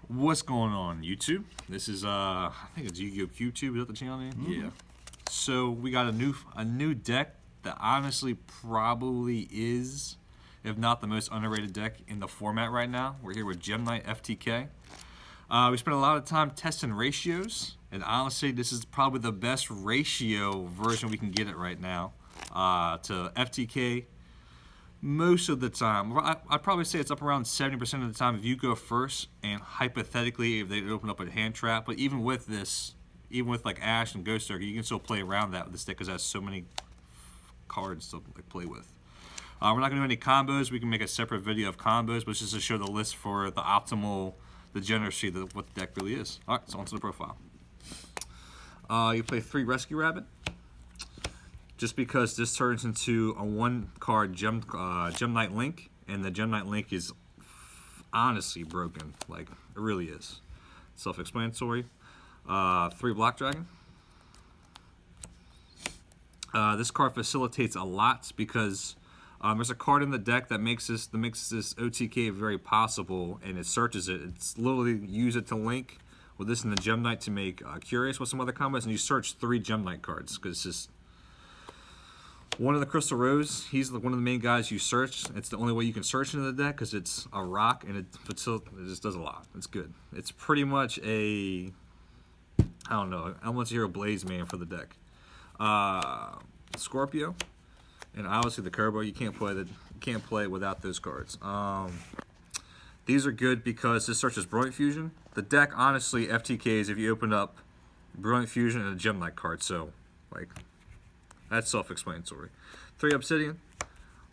What's going on, YouTube? This is I think it's Yugioh YouTube. Is that the channel name? Yeah. So we got a new deck that honestly probably is, if not the most underrated deck in the format right now. We're here with Degenerate FTK. We spent a lot of time testing ratios, and honestly, this is probably the best ratio version we can get it right now to FTK. Most of the time, I'd probably say it's up around 70% of the time if you go first, and hypothetically if they open up a hand trap. But even with this, even with like Ash and Ghost Ogre, you can still play around that with this deck because it has so many cards to like play with. We're not going to do any combos. We can make a separate video of combos, but it's just to show the list for the optimal degeneracy of what the deck really is. All right, so onto the profile. You play 3 Rescue Rabbit. Just because this turns into a 1-card Gem Knight Link, and the Gem Knight Link is honestly broken. Like, it really is. Self-explanatory. 3 Block Dragon. This card facilitates a lot because there's a card in the deck that makes this OTK very possible, and it searches it. It's literally use it to link with this and the Gem Knight to make Curious with some other combos, and you search 3 Gem Knight cards because it's just one of the Crystal Rose. He's one of the main guys you search. It's the only way you can search into the deck because it's a rock and it just does a lot. It's good. It's pretty much a, I don't know, Elemental Hero Blaze Man for the deck. Scorpio, and obviously the Kerbo. You can't play without those cards. These are good because this searches Brilliant Fusion. The deck, honestly, FTKs if you open up Brilliant Fusion and a Gem Knight card. So, like, that's self-explanatory. 3 Obsidian,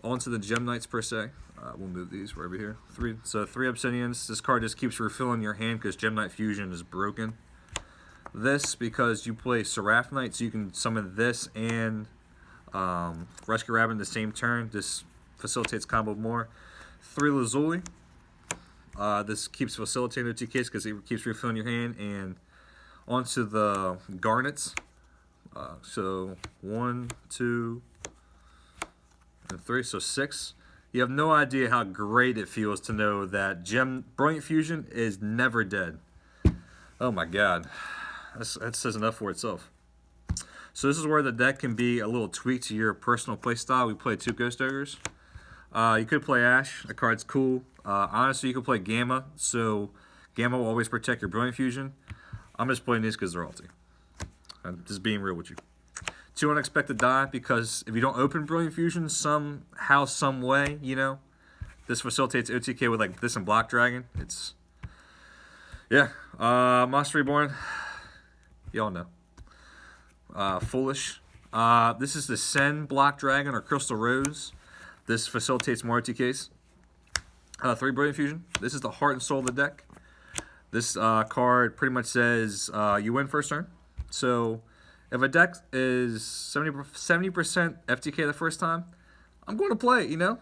onto the Gem Knights per se. We'll move these right over here. 3 Obsidians. This card just keeps refilling your hand because Gem Knight Fusion is broken. This because you play Seraph Knight, so you can summon this and Rescue Rabbit in the same turn. This facilitates combo more. 3 Lazuli. This keeps facilitating OTKs because it keeps refilling your hand. And onto the Garnets. So 1, 2, and 3, so 6. You have no idea how great it feels to know that Brilliant Fusion is never dead. Oh my god, that says enough for itself. So this is where the deck can be a little tweaked to your personal play style. We play 2 Ghost Ogres. You could play Ash. The card's cool. Honestly, you could play Gamma. So Gamma will always protect your Brilliant Fusion. I'm just playing these because they're ulti. I'm just being real with you. 2 Unexpected Die, because if you don't open Brilliant Fusion somehow, some way, you know, this facilitates OTK with like this and Block Dragon. It's, yeah. Monster Reborn, y'all know. Foolish. This is the Sen Block Dragon or Crystal Rose. This facilitates more OTKs. 3 Brilliant Fusion. This is the heart and soul of the deck. This card pretty much says you win first turn. So if a deck is 70% FTK the first time, I'm going to play it, you know?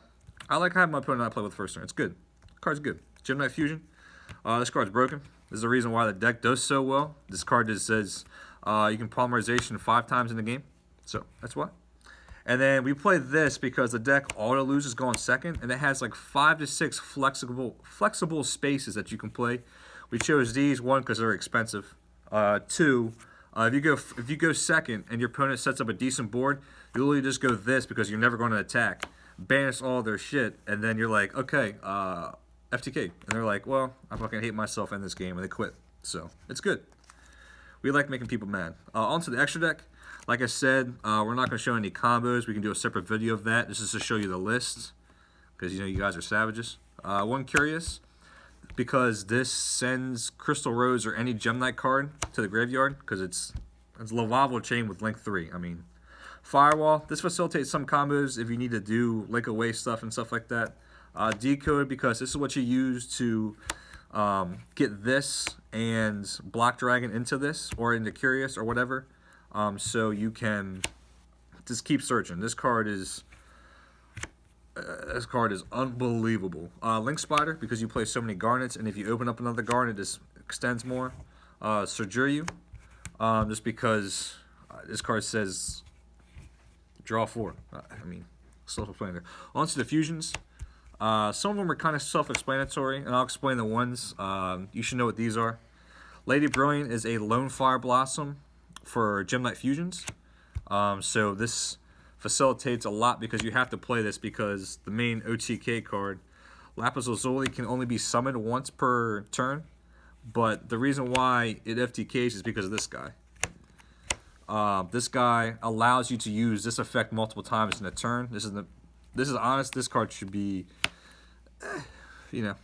I like having my opponent not play with first turn. It's good. Card's good. Gem Knight Fusion. This card's broken. This is the reason why the deck does so well. This card just says you can polymerization 5 times in the game. So that's why. And then we play this because the deck auto loses going second, and it has like 5 to 6 flexible spaces that you can play. We chose these, 1, because they're expensive. 2, if you go second and your opponent sets up a decent board, you literally just go this because you're never going to attack, banish all their shit, and then you're like, okay, FTK, and they're like, well, I fucking hate myself in this game, and they quit. So it's good. We like making people mad. Onto the extra deck. Like I said, we're not going to show any combos. We can do a separate video of that. This is to show you the list because you know you guys are savages. 1 Curious, because this sends Crystal Rose or any Gem Knight card to the graveyard because it's Lavabo Chain with Link 3. I mean, Firewall. This facilitates some combos if you need to do Link Away stuff and stuff like that. Decode, because this is what you use to get this and Block Dragon into this or into Curious or whatever. So you can just keep searching. This card is unbelievable. Link Spider, because you play so many Garnets, and if you open up another Garnet, this extends more. Yugioh, just because this card says draw 4. I mean, self-explanatory. Onto the fusions. Some of them are kind of self-explanatory, and I'll explain the ones. You should know what these are. Lady Brilliant is a Lone Fire Blossom for Gem Knight Fusions. So this facilitates a lot because you have to play this because the main OTK card, Lapis Lazuli, can only be summoned once per turn. But the reason why it FTKs is because of this guy. This guy allows you to use this effect multiple times in a turn. This is honest. This card should be, you know.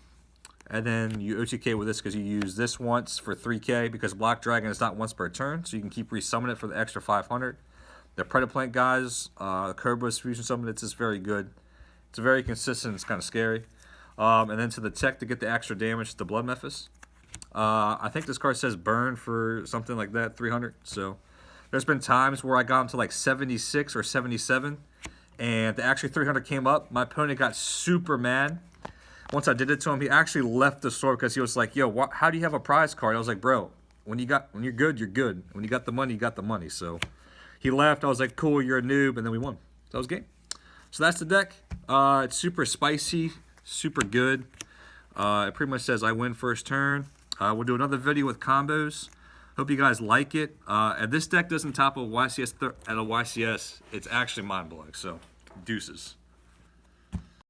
And then you OTK with this because you use this once for 3K because Black Dragon is not once per turn, so you can keep resummoning it for the extra 500. The Predaplant guys, Kerberos Fusion Summon, it's just very good. It's very consistent. It's kind of scary. And then to the tech to get the extra damage, the Blood Mephis. I think this card says burn for something like that, 300. So there's been times where I got him to like 76 or 77, and the actually 300 came up. My opponent got super mad. Once I did it to him, he actually left the store because he was like, "Yo, how do you have a prize card?" I was like, "Bro, when you're good, you're good. When you got the money, you got the money." So he left. I was like, "Cool, you're a noob," and then we won. So that was game. So that's the deck. It's super spicy, super good. It pretty much says I win first turn. We'll do another video with combos. Hope you guys like it. And this deck doesn't top a YCS at a YCS. It's actually mind blowing. So deuces.